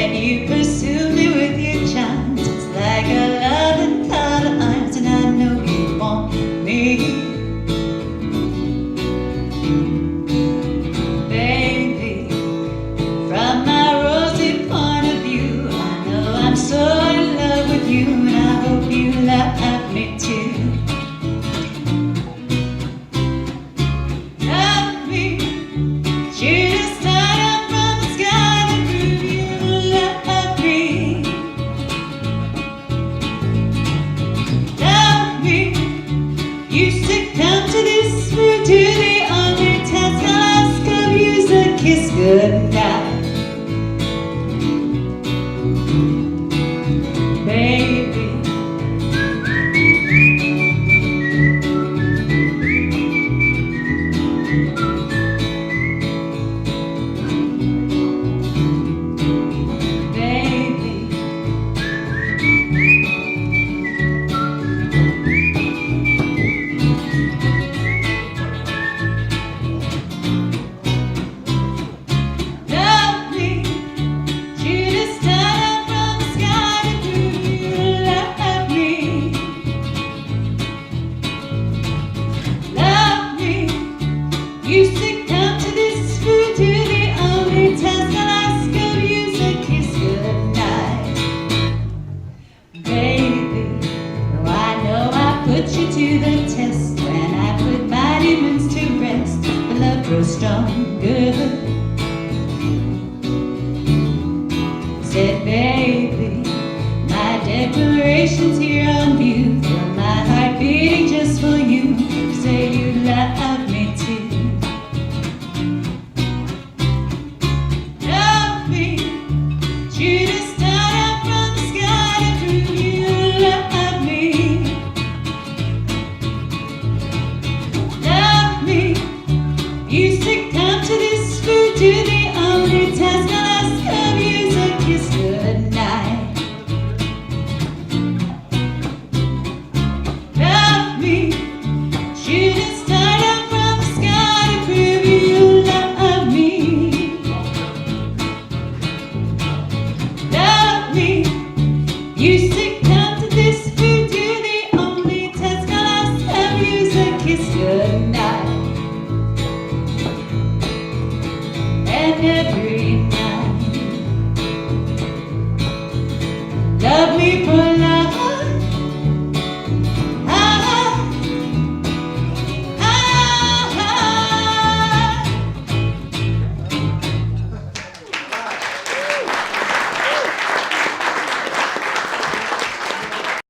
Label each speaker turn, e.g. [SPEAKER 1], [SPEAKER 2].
[SPEAKER 1] When you pursue me with your charms, it's like a loving cloud of arms, and I know you want me. Baby, from my rosy point of view, I know I'm so in love with you, and I hope you love me too. Love me, shoot a star down from the sky to prove you love me. Love me, you succumb to this thrill, to the only task I'll ask of you's a kiss goodnight. Baby, you succumb to this fool, to the only task I'll ask of you's a kiss goodnight. Baby, oh, I know I put you to the test. When I put my demons to rest, the love grows stronger. Said baby, my declaration's here on view.